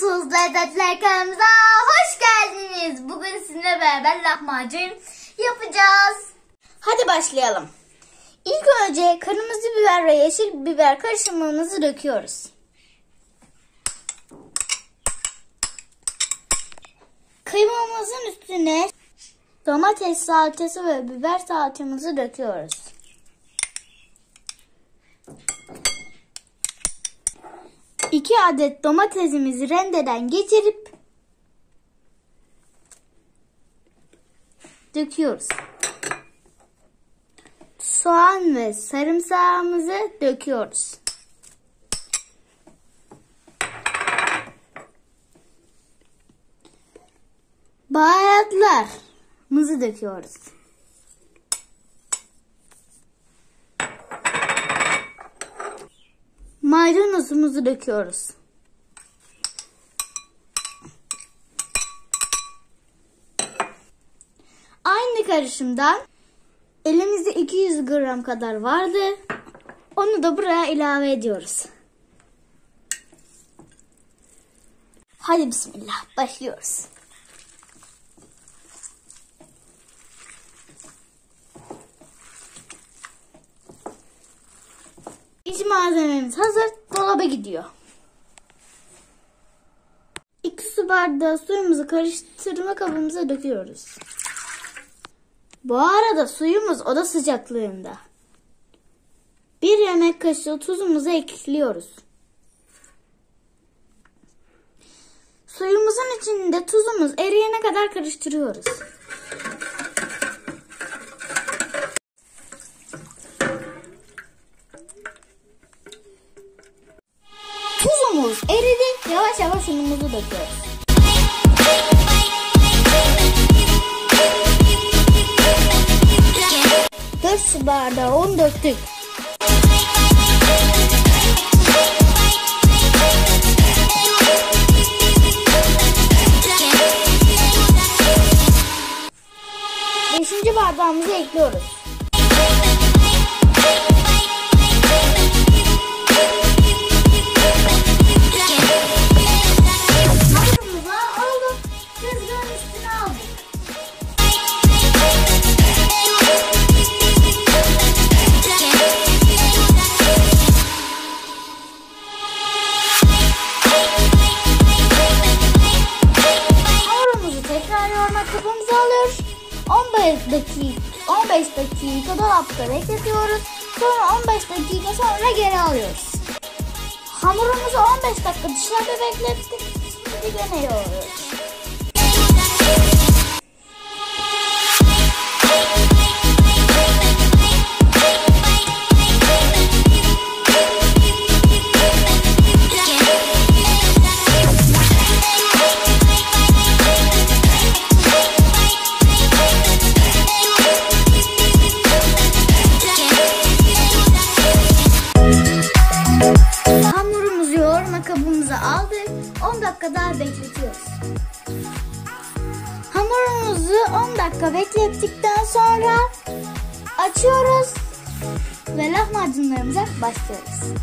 Doyumsuz Lezzetler kanalımıza hoş geldiniz. Bugün sizinle beraber lahmacun yapacağız. Hadi başlayalım. İlk önce kırmızı biber ve yeşil biber karışımımızı döküyoruz. Kıymamızın üstüne domates salçası ve biber salçamızı döküyoruz. İki adet domatesimizi rendeden geçirip döküyoruz. Soğan ve sarımsağımızı döküyoruz. Baharatlarımızı döküyoruz. Maydanozumuzu döküyoruz. Aynı karışımdan elimizde 200 gram kadar vardı. Onu da buraya ilave ediyoruz. Hadi bismillah başlıyoruz. İç malzememiz hazır, dolaba gidiyor. 2 su bardağı suyumuzu karıştırma kabımıza döküyoruz. Bu arada suyumuz oda sıcaklığında. 1 yemek kaşığı tuzumuzu ekliyoruz. Suyumuzun içinde tuzumuz eriyene kadar karıştırıyoruz. Tuzumuz eridi. Yavaş yavaş unumuzu döküyoruz. Dört su bardağı un döktük. Beşinci bardağımızı ekliyoruz. Kabımıza alıyoruz. 15 dakika dolapta bekletiyoruz. Sonra 15 dakika sonra geri alıyoruz. Hamurumuzu 15 dakika dışarıda beklettik. Şimdi gene yoğuruyoruz. Kabımıza aldık. 10 dakika daha bekletiyoruz. Hamurumuzu 10 dakika beklettikten sonra açıyoruz ve lahmacunlarımıza başlıyoruz.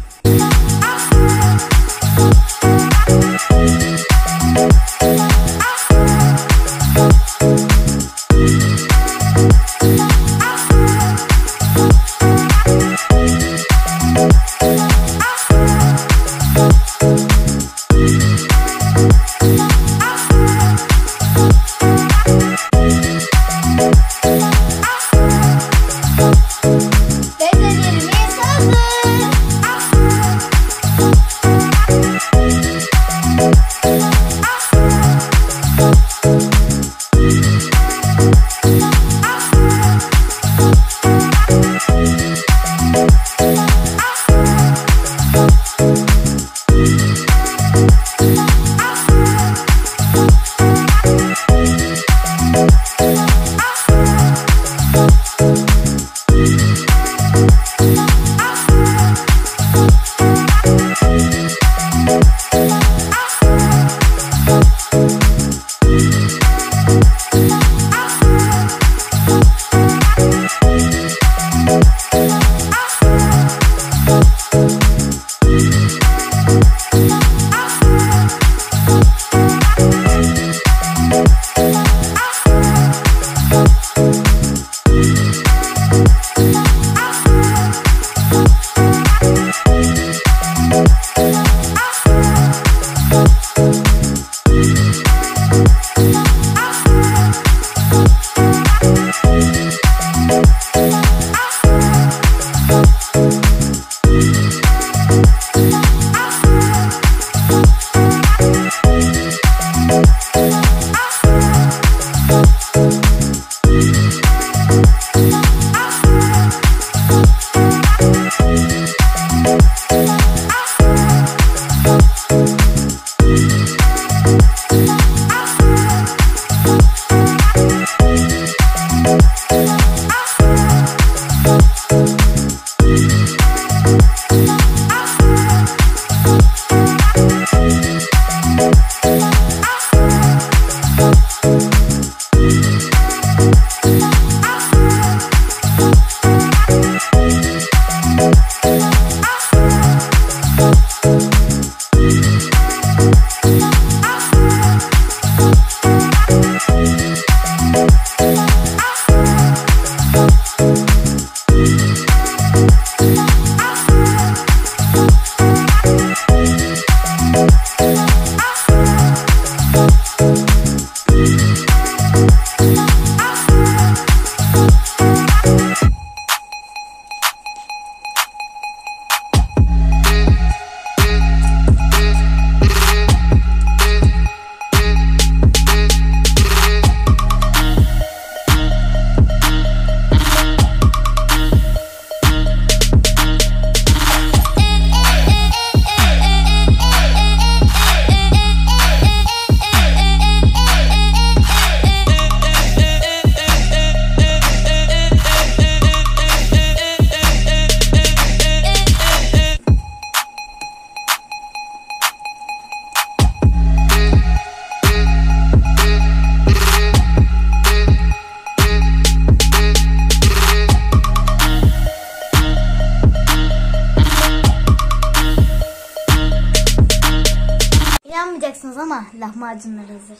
İnanmayacaksınız ama lahmacunlar hazır.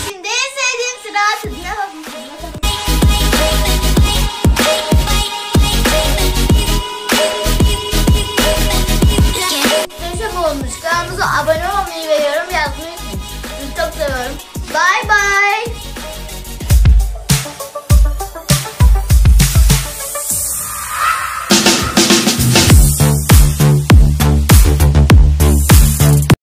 Şimdi en sevdiğim sıra tadına bakın. Kanalımıza abone olmayı ve yorum yazmayı unutmayın. Sizi çok seviyorum. Bye bye.